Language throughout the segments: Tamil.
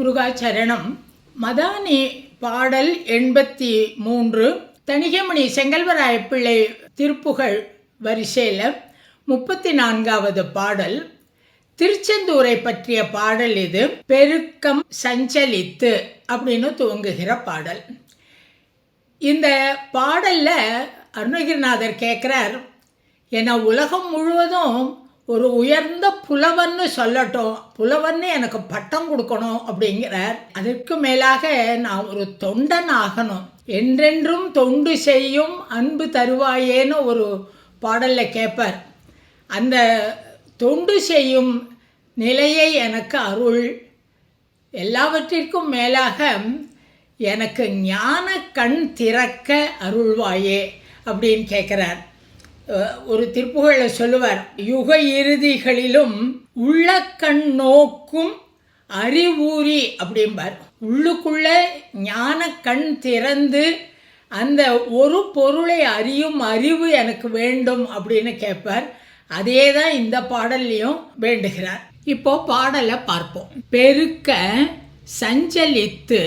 முருகாச்சரணம். மதானி பாடல் 83, தணிகைமணி செங்கல்வராய பிள்ளை திருப்புகழ் வரிசையில் 34வது பாடல். திருச்செந்தூரை பற்றிய பாடல் இது. பெருக்கம் சஞ்சலித்து அப்படின்னு துவங்குகிற பாடல். இந்த பாடலில் அருணகிரிநாதர் கேட்குறார், என்னை உலகம் முழுவதும் ஒரு உயர்ந்த புலவன்னு சொல்லட்டும், புலவன்னு எனக்கு பட்டம் கொடுக்கணும் அப்படிங்கிறார். அதற்கு மேலாக நான் ஒரு தொண்டன் ஆகணும், என்றென்றும் தொண்டு செய்யும் அன்பு தருவாயேன்னு ஒரு பாடலில் கேட்பார். அந்த தொண்டு செய்யும் நிலையை எனக்கு அருள், எல்லாவற்றிற்கும் மேலாக எனக்கு ஞான கண் திறக்க அருள்வாயே அப்படின்னு கேட்குறார். ஒரு திருப்புகழை சொல்லுவார், யுக இறுதிகளிலும் உள்ள கண் நோக்கும் அறிவூரி அப்படிம்பார். உள்ளுக்குள்ள ஞான கண் திறந்து அந்த ஒரு பொருளை அறியும் அறிவு எனக்கு வேண்டும் அப்படின்னு கேட்பார். அதே தான் இந்த பாடல்லையும் வேண்டுகிறார். இப்போ பாடலை பார்ப்போம். பெருக்க சஞ்சலித்து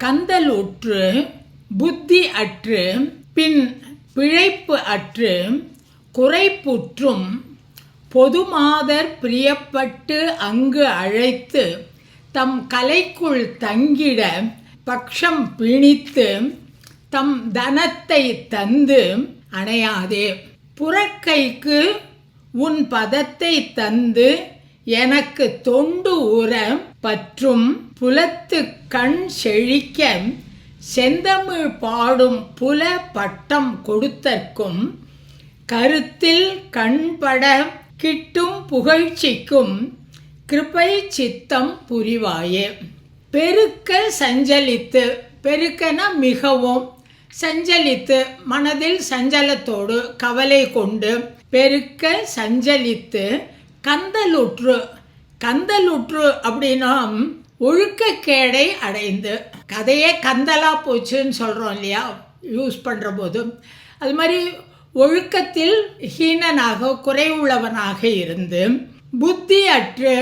கந்தலுற்று புத்தி அற்று பின் பிழைப்பு அற்று குறைப்புற்றும் பொதுமாதர் பிரியப்பட்டு அங்கு அழைத்து தம் கலைக்குள் தங்கிட பக்ஷம் பிணித்து தம் தனத்தை தந்து அணையாதே. புறக்கைக்கு உன் பதத்தை தந்து எனக்கு தொண்டு உற பற்றும் புலத்து கண் செழிக்க செந்தமிழ் பாடும் புல பட்டம் கொடுத்தற்கும் கருத்தில் கண்பட கிட்டும் புகழ்ச்சிக்கும் கிருபை சித்தம் புரிவாயே. பெருக்க சஞ்சலித்து, பெருக்கனா மிகவும், சஞ்சலித்து மனதில் சஞ்சலத்தோடு கவலை கொண்டு, பெருக்க சஞ்சலித்து கந்தலுற்று, கந்தலுற்று அப்படின்னா ஒழுக்கக்கேடை அடைந்து, கதையே கந்தலா போச்சுன்னு சொல்கிறோம் இல்லையா யூஸ் பண்ணுற போது, அது மாதிரி ஒழுக்கத்தில் ஹீனனாக குறைவுள்ளவனாக இருந்து புத்தி அற்று,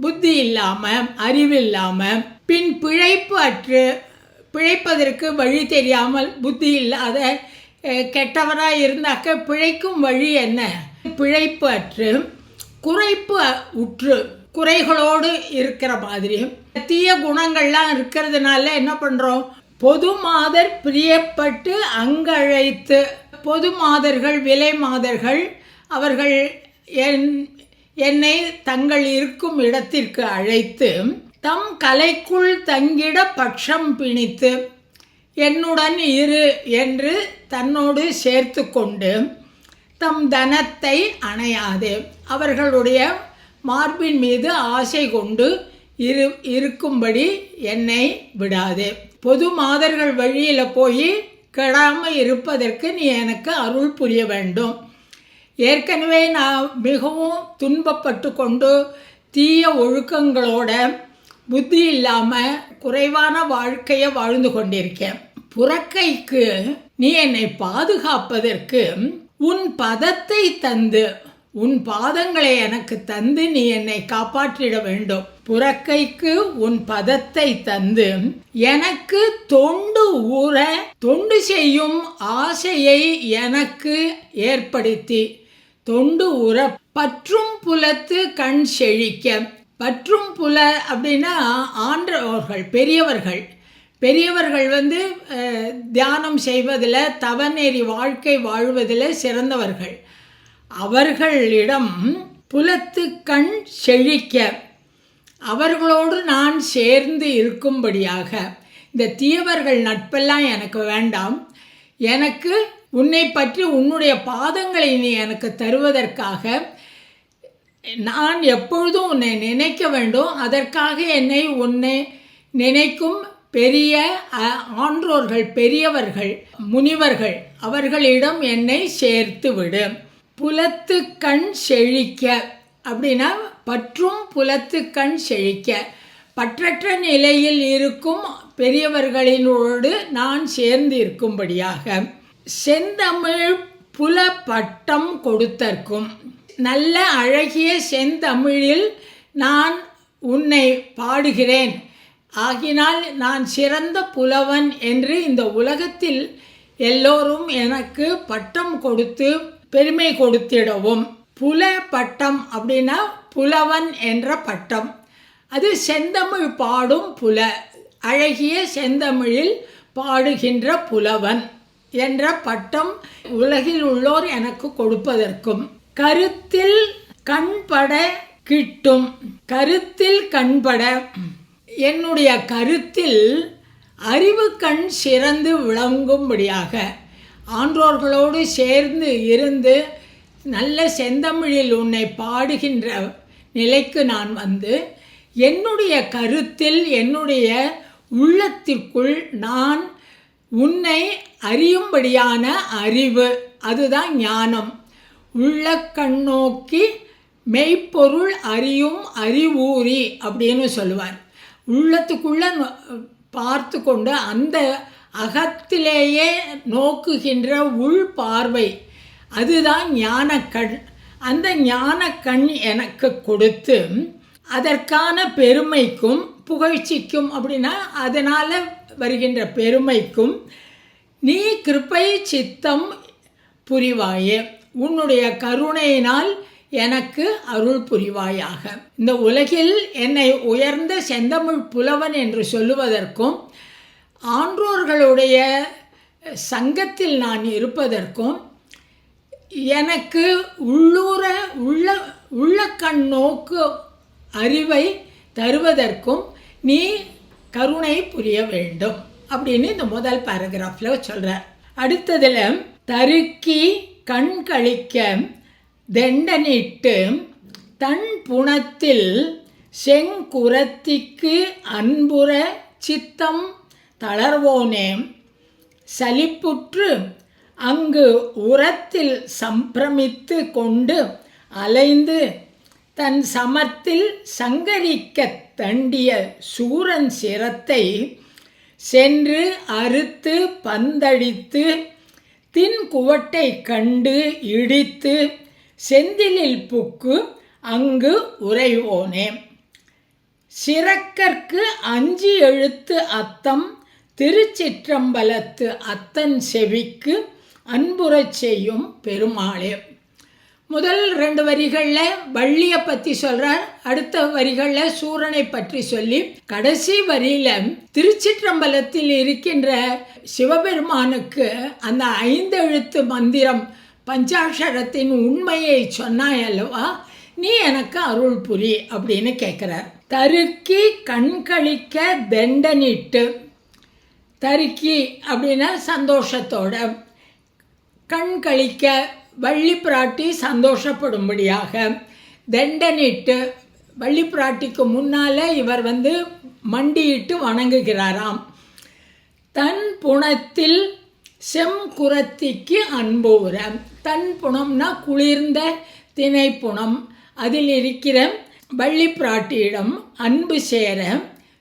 புத்தி இல்லாமல் அறிவில்லாமல், பின் பிழைப்பு அற்று, பிழைப்பதற்கு வழி தெரியாமல் புத்தி இல்லாத கெட்டவனாக இருந்தாக்க பிழைக்கும் வழி என்ன, பிழைப்பு அற்று குறைப்பு உற்று, குறைகளோடு இருக்கிற மாதிரி தீய குணங்கள்லாம் இருக்கிறதுனால என்ன பண்ணுறோம், பொது மாதர் பிரியப்பட்டு அங்கழைத்து, பொது மாதர்கள் விலை மாதர்கள் அவர்கள் என்னை தங்கள் இருக்கும் இடத்திற்கு அழைத்து தம் கலைக்குள் தங்கிட பட்சம் பிணித்து, என்னுடன் இரு என்று தன்னோடு சேர்த்து கொண்டு தம் தனத்தை அணையாதே, அவர்களுடைய மார்பின் மீது ஆசை கொண்டு இருக்கும்படி என்னை விடாதே. பொது மாதர்கள் வழியில் போய் கெடாமல் இருப்பதற்கு நீ எனக்கு அருள் புரிய வேண்டும். ஏற்கனவே நான் மிகவும் துன்பப்பட்டு கொண்டு தீய ஒழுக்கங்களோட புத்தி இல்லாமல் குறைவான வாழ்க்கையை வாழ்ந்து கொண்டிருக்கேன். புறக்கைக்கு நீ என்னை பாதுகாப்பதற்கு உன் பதத்தை தந்து, உன் பாதங்களை எனக்கு தந்து நீ என்னை காப்பாற்றிட வேண்டும். புறக்கைக்கு உன் பதத்தை தந்து எனக்கு தொண்டு ஊற, தொண்டு செய்யும் ஆசையை எனக்கு ஏற்படுத்தி தொண்டு ஊற பற்றும் புலத்து கண் செழிக்க. பற்றும் புல அப்படின்னா ஆன்றவர்கள், பெரியவர்கள், பெரியவர்கள் தியானம் செய்வதில் தவநெறி வாழ்க்கை வாழ்வதில் சிறந்தவர்கள். அவர்களிடம் புலத்து கண் செழிக்க, அவர்களோடு நான் சேர்ந்து இருக்கும்படியாக. இந்த தீயவர்கள் நட்பெல்லாம் எனக்கு வேண்டாம், எனக்கு உன்னை பற்றி உன்னுடைய பாதங்களை நீ எனக்கு தருவதற்காக நான் எப்பொழுதும் உன்னை நினைக்க வேண்டும். அதற்காக உன்னை நினைக்கும் பெரிய ஆன்றோர்கள், பெரியவர்கள், முனிவர்கள், அவர்களிடம் என்னை சேர்த்து விடு. புலத்து கண் செழிக்க அப்படின்னா பற்றும் புலத்து கண் செழிக்க, பற்றற்ற நிலையில் இருக்கும் பெரியவர்களினோடு நான் சேர்ந்து இருக்கும்படியாக. செந்தமிழ் புல பட்டம் கொடுத்தற்கும், நல்ல அழகிய செந்தமிழில் நான் உன்னை பாடுகிறேன், ஆகினால் நான் சிறந்த புலவன் என்று இந்த உலகத்தில் எல்லோரும் எனக்கு பட்டம் கொடுத்து பெருமை கொடுத்திடவும். புல பட்டம் அப்படின்னா புலவன் என்ற பட்டம். அது செந்தமிழ் பாடும் புல, அழகிய செந்தமிழில் பாடுகின்ற புலவன் என்ற பட்டம் உலகில் உள்ளோர் எனக்கு கொடுப்பதற்கும். கருத்தில் கண்பட கிட்டும். கருத்தில் கண்பட, என்னுடைய கருத்தில் அறிவு கண் சிறந்து விளங்கும்படியாக ஆன்றோர்களோடு சேர்ந்து இருந்து நல்ல செந்தமிழில் உன்னை பாடுகின்ற நிலைக்கு நான் வந்து என்னுடைய கருத்தில் என்னுடைய உள்ளத்திற்குள் நான் உன்னை அறியும்படியான அறிவு, அதுதான் ஞானம். உள்ள கண்ணோக்கி மெய்ப்பொருள் அறியும் அறிவூரி அப்படின்னு சொல்லுவார். உள்ளத்துக்குள்ளே பார்த்து கொண்டு அந்த அகத்திலேயே நோக்குகின்ற உள் பார்வை, அதுதான் ஞானக்கண். அந்த ஞானக்கண் எனக்கு கொடுத்து அதற்கான பெருமைக்கும் புகழ்ச்சிக்கும், அப்படின்னா அதனால் வருகின்ற பெருமைக்கும் நீ கிருபை சித்தம் புரிவாயே, உன்னுடைய கருணையினால் எனக்கு அருள் புரிவாயாக. இந்த உலகில் என்னை உயர்ந்த செந்தமிழ் புலவன் என்று சொல்லுவதற்கும் ஆன்றோர்களுடைய சங்கத்தில் நான் இருப்பதற்கும் எனக்கு உள்ள கண் நோக்கு அறிவை தருவதற்கும் நீ கருணை புரிய வேண்டும் அப்படின்னு இந்த முதல் பேராகிராஃபில் சொல்கிறார். அடுத்ததில் தருக்கி கண் கழிக்க தெண்டனிட்டு தன் புணத்தில் செங்குரத்திக்கு அன்புற சித்தம் தளர்வோனே சலிப்புற்று அங்கு உரத்தில் சம்பிரமித்து கொண்டு அலைந்து தன் சமத்தில் சங்கரிக்க தண்டிய சூரன் சிரத்தை சென்று அறுத்து பந்தடித்து தின் குவட்டை கண்டு இடித்து செந்திலில் புக்கு அங்கு உறைவோனே. சிறக்கற்கு அஞ்சி எழுத்து அத்தம் திருச்சிற்றம்பலத்து அத்தன் செவிக்கு அன்புறச் செய்யும் பெருமாளே. முதல் 2 வரிகளில் வள்ளியை பற்றி சொல்கிறார், அடுத்த வரிகளில் சூரனை பற்றி சொல்லி கடைசி வரியில் திருச்சிற்றம்பலத்தில் இருக்கின்ற சிவபெருமானுக்கு அந்த 5 எழுத்து மந்திரம் பஞ்சாட்சரத்தின் உண்மையை சொன்னாய் அல்லவா, நீ எனக்கு அருள் புரி அப்படின்னு கேட்குறார். தருக்கி கண்களிக்க தெண்டனிட்டு, தருக்கி அப்படின்னா சந்தோஷத்தோட, கண் கழிக்க வள்ளி பிராட்டி சந்தோஷப்படும்படியாக, தெண்டனிட்டு வள்ளி பிராட்டிக்கு முன்னால் இவர் வந்து மண்டியிட்டு வணங்குகிறாராம். தன் புணத்தில் செம்குரத்திக்கு அன்புற, தன் புணம்னா குளிர்ந்த திணைப்புணம், அதில் இருக்கிற வள்ளி பிராட்டியிடம் அன்பு சேர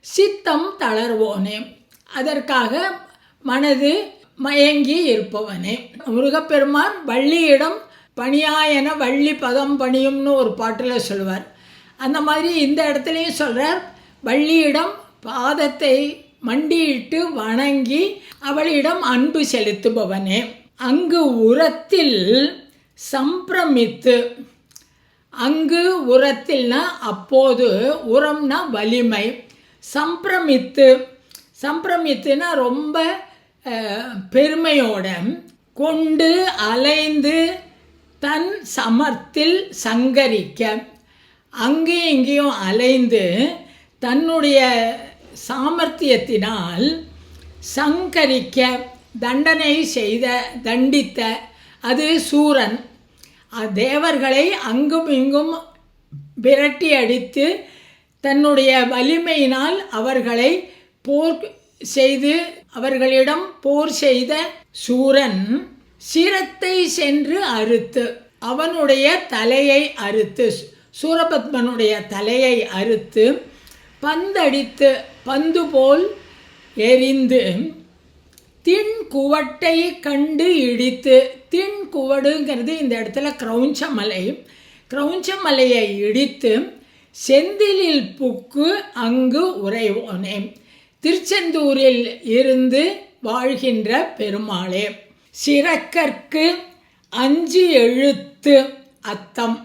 சித்தம் தளர்வோனே, அதற்காக மனது மயங்கி இருப்பவனே. முருகப்பெருமான் வள்ளியிடம் பணியாயன வள்ளி பதம் பணியும்னு ஒரு பாட்டில் சொல்லுவார். அந்த மாதிரி இந்த இடத்துலையும் சொல்கிறார், வள்ளியிடம் பாதத்தை மண்டியிட்டு வணங்கி அவளிடம் அன்பு செலுத்துபவனே. அங்கு உரத்தில் சம்பிரமித்து, அங்கு உரத்தில்னா அப்போது, உரம்னா வலிமை, சம்பிரமித்து, சம்பிரமித்துனா ரொம்ப பெருமையோட கொண்டு அலைந்து தன் சமர்த்தில் சங்கரிக்க, அங்கேயும் இங்கேயும் அலைந்து தன்னுடைய சாமர்த்தியத்தினால் சங்கரிக்க தண்டனை செய்த தண்டித்த, அது சூரன். தேவர்களை அங்கும் இங்கும் விரட்டி அடித்து தன்னுடைய வலிமையினால் அவர்களை போர் செய்து அவர்களிடம் போர் செய்த சூரன் சிரத்தை சென்று அறுத்து, அவனுடைய தலையை அறுத்து, சூரபத்மனுடைய தலையை அறுத்து பந்தடித்து, பந்து போல் எரிந்து தின் குவட்டை கண்டு இடித்து, தின் குவடுங்கிறது இந்த இடத்துல கிரௌஞ்சமலை, கிரௌஞ்சமலையை இடித்து செந்திலில் புக்கு அங்கு உறைவோனே. திருச்செந்தூரில் இருந்து வாழ்கின்ற பெருமாளே. சிறக்கற்கு 5 எழுத்து அத்தம்.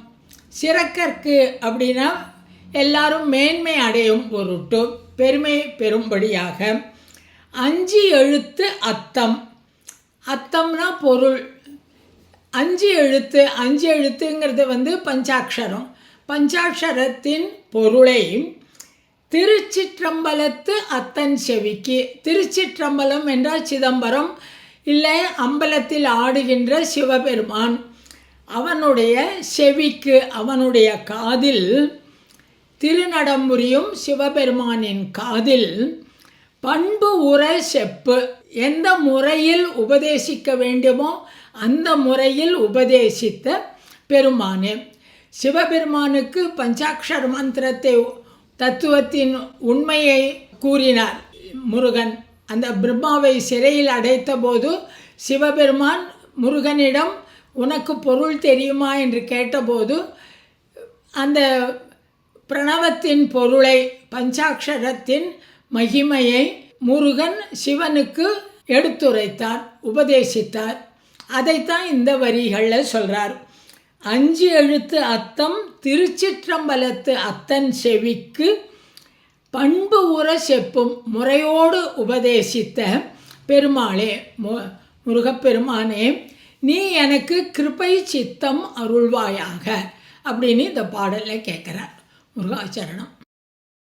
சிறக்கற்கு அப்படின்னா எல்லாரும் மேன்மை அடையும் பொருட்டு, பெருமை பெறும்படியாக 5 எழுத்து அத்தம். அத்தம்னா பொருள். 5 எழுத்து, 5 எழுத்துங்கிறது பஞ்சாட்சரம். பஞ்சாட்சரத்தின் பொருளை திருச்சிற்றம்பலத்து அத்தன் செவிக்கு. திருச்சிற்றம்பலம் என்றால் சிதம்பரம், இல்லை அம்பலத்தில் ஆடுகின்ற சிவபெருமான். அவனுடைய செவிக்கு, அவனுடைய காதில், திருநடம்புரியும் சிவபெருமானின் காதில் பண்பு உற செப்பு. எந்த முறையில் உபதேசிக்க வேண்டுமோ அந்த முறையில் உபதேசித்த பெருமானே. சிவபெருமானுக்கு பஞ்சாட்சர மந்திரத்தை, தத்துவத்தின் உண்மையை கூறினார் முருகன். அந்த பிரம்மாவை சிறையில் அடைத்த போது சிவபெருமான் முருகனிடம் உனக்கு பொருள் தெரியுமா என்று கேட்டபோது அந்த பிரணவத்தின் பொருளை, பஞ்சாட்சரத்தின் மகிமையை முருகன் சிவனுக்கு எடுத்துரைத்தார், உபதேசித்தார். அதைத்தான் இந்த வரிகளில் சொல்கிறார். 5 எழுத்து அத்தம் திருச்சிற்றம்பலத்து அத்தன் செவிக்கு பண்பு உற செப்பும். முறையோடு உபதேசித்த பெருமாளே, முருகப்பெருமானே, நீ எனக்கு கிருபை சித்தம் அருள்வாயாக அப்படின்னு இந்த பாடலில் கேட்குறார். முருகாச்சரணம்.